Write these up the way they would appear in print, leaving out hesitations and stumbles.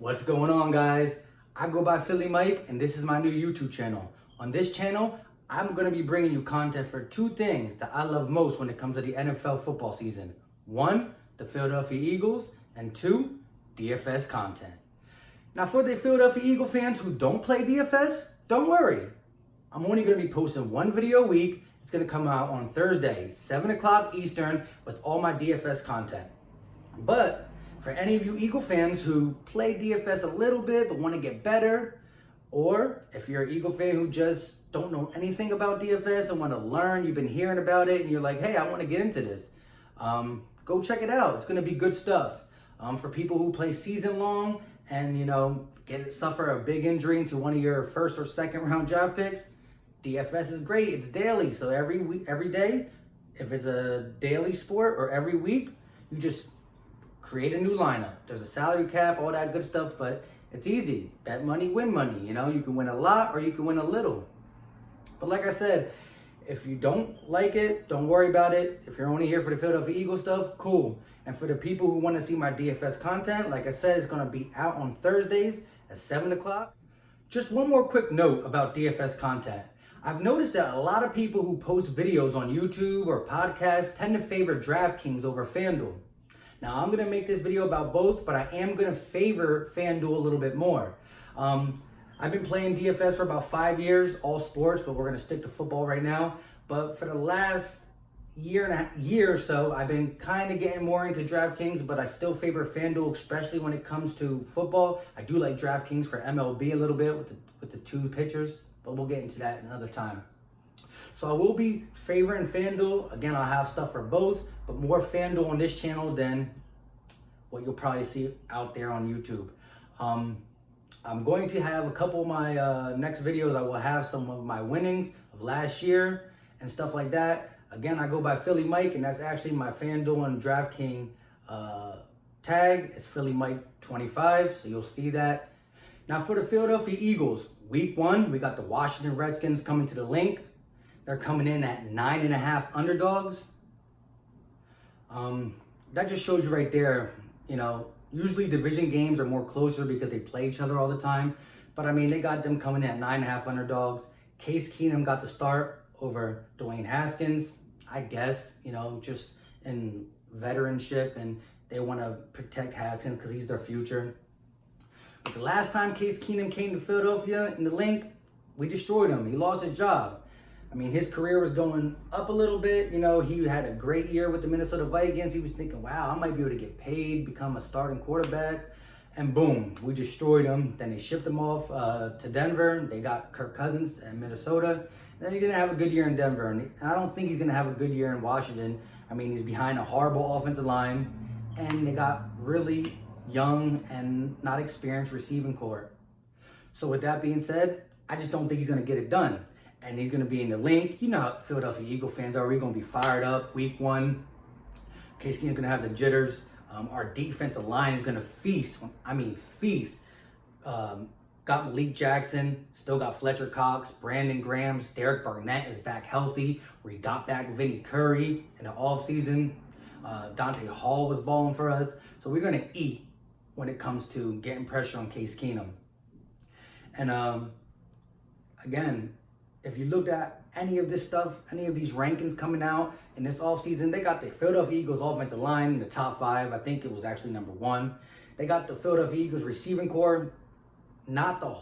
What's going on, guys? I go by Philly Mike, and this is my new YouTube channel. On this channel, I'm going to be bringing you content for two things that I love most when it comes to the NFL football season. One, the Philadelphia Eagles, and two, DFS content. Now, for the Philadelphia Eagle fans who don't play DFS, don't worry. I'm only going to be posting one video a week. It's going to come out on Thursday, 7 o'clock Eastern, with all my DFS content. But for any of you Eagle fans who play DFS a little bit but want to get better, or if you're an Eagle fan who just don't know anything about DFS and want to learn, you've been hearing about it and you're like, hey, I want to get into this, go check it out. It's going to be good stuff. For people who play season long and, suffer a big injury into one of your first or second round draft picks, DFS is great. It's daily. So every week, every day, if it's a daily sport, or every week, you just create a new lineup. There's a salary cap, all that good stuff, but it's easy. Bet money, win money. You can win a lot or you can win a little. But like I said, if you don't like it, don't worry about it. If you're only here for the Philadelphia Eagles stuff, cool. And for the people who want to see my DFS content, like I said, it's going to be out on Thursdays at 7 o'clock. Just one more quick note about DFS content. I've noticed that a lot of people who post videos on YouTube or podcasts tend to favor DraftKings over FanDuel. Now, I'm going to make this video about both, but I am going to favor FanDuel a little bit more. I've been playing DFS for about 5 years, all sports, but we're going to stick to football right now. But for the last year or so, I've been kind of getting more into DraftKings, but I still favor FanDuel, especially when it comes to football. I do like DraftKings for MLB a little bit with the two pitchers, but we'll get into that another time. So I will be favoring FanDuel. Again, I'll have stuff for both, but more FanDuel on this channel than what you'll probably see out there on YouTube. I'm going to have a couple of my next videos. I will have some of my winnings of last year and stuff like that. Again, I go by Philly Mike, and that's actually my FanDuel and DraftKings tag. It's Philly Mike 25, so you'll see that. Now for the Philadelphia Eagles, week 1, we got the Washington Redskins coming to the link. They're coming in at 9.5 underdogs. That just shows you right there, usually division games are more closer because they play each other all the time. But I mean, they got them coming in at 9.5 underdogs. Case Keenum got the start over Dwayne Haskins, I guess, just in veteranship, and they want to protect Haskins because he's their future. But the last time Case Keenum came to Philadelphia in the link, we destroyed him. He lost his job. I mean, his career was going up a little bit. He had a great year with the Minnesota Vikings. He was thinking, wow, I might be able to get paid, become a starting quarterback. And boom, we destroyed him. Then they shipped him off to Denver. They got Kirk Cousins in Minnesota. And then he didn't have a good year in Denver. And I don't think he's going to have a good year in Washington. I mean, he's behind a horrible offensive line. And they got really young and not experienced receiving core. So with that being said, I just don't think he's going to get it done. And he's going to be in the link. You know how Philadelphia Eagle fans are. We're going to be fired up week 1. Case Keenum's going to have the jitters. Our defensive line is going to feast. I mean, feast. Got Malik Jackson. Still got Fletcher Cox, Brandon Graham. Derek Barnett is back healthy. We got back Vinny Curry in the offseason. Dante Hall was balling for us. So we're going to eat when it comes to getting pressure on Case Keenum. And again, if you looked at any of this stuff, any of these rankings coming out in this offseason, they got the Philadelphia Eagles offensive line in the top 5. I think it was actually number 1. They got the Philadelphia Eagles receiving core, not the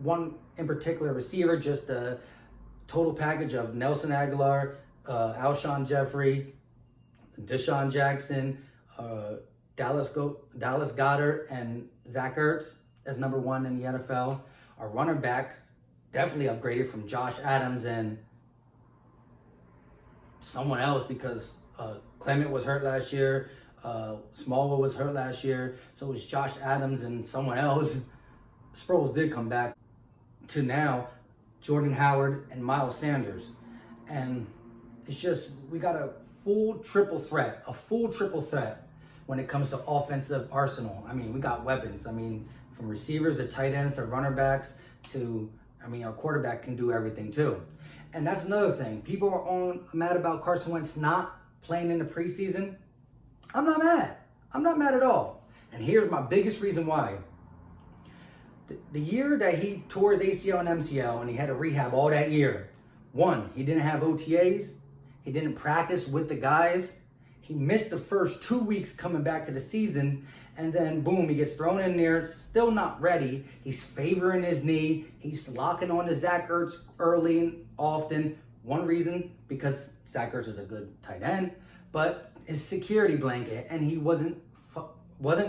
one in particular receiver, just the total package of Nelson Aguilar, Alshon Jeffrey, Deshaun Jackson, Dallas Goedert, and Zach Ertz as number 1 in the NFL. Our running back definitely upgraded from Josh Adams and someone else, because Clement was hurt last year. Smallwood was hurt last year. So it was Josh Adams and someone else. Sproles did come back. To now, Jordan Howard and Miles Sanders. And it's just, we got a full triple threat when it comes to offensive arsenal. I mean, we got weapons. I mean, from receivers to tight ends to running backs to, our quarterback can do everything too. And that's another thing. People are mad about Carson Wentz not playing in the preseason. I'm not mad. I'm not mad at all. And here's my biggest reason why. The year that he tore his ACL and MCL and he had to rehab all that year, one, he didn't have OTAs. He didn't practice with the guys. He missed the first 2 weeks coming back to the season. And then, boom, he gets thrown in there, still not ready. He's favoring his knee. He's locking on to Zach Ertz early and often. One reason, because Zach Ertz is a good tight end, but his security blanket, and he wasn't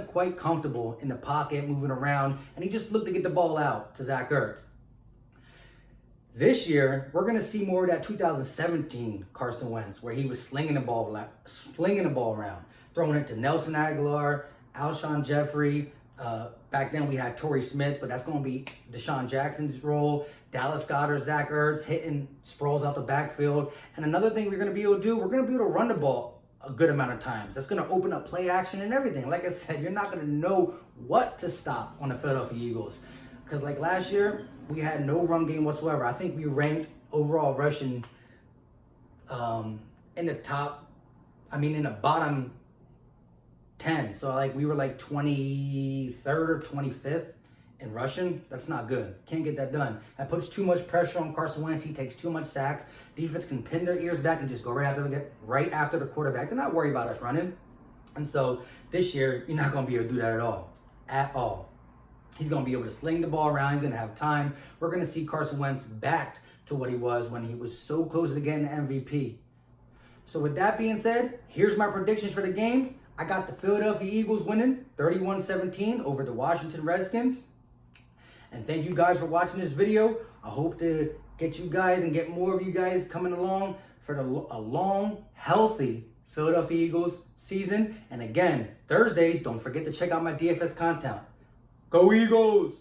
quite comfortable in the pocket, moving around, and he just looked to get the ball out to Zach Ertz. This year, we're going to see more of that 2017 Carson Wentz, where he was slinging the ball around, throwing it to Nelson Aguilar, Alshon Jeffrey. Back then we had Torrey Smith, but that's going to be Deshaun Jackson's role. Dallas Goedert, Zach Ertz hitting sprawls out the backfield. And another thing we're going to be able to do, we're going to be able to run the ball a good amount of times. That's going to open up play action and everything. Like I said, you're not going to know what to stop on the Philadelphia Eagles. Because like last year, we had no run game whatsoever. I think we ranked overall rushing in the bottom 10. So like we were like 23rd or 25th in rushing. That's not good. Can't get that done. That puts too much pressure on Carson Wentz. He takes too much sacks. Defense can pin their ears back and just go right after the quarterback. They're not worried about us running. And so this year, you're not going to be able to do that at all. He's going to be able to sling the ball around. He's going to have time. We're going to see Carson Wentz back to what he was when he was so close to getting the MVP. So with that being said, here's my predictions for the games. I got the Philadelphia Eagles winning 31-17 over the Washington Redskins. And thank you guys for watching this video. I hope to get you guys and get more of you guys coming along for a long, healthy Philadelphia Eagles season. And again, Thursdays, don't forget to check out my DFS content. Go Eagles!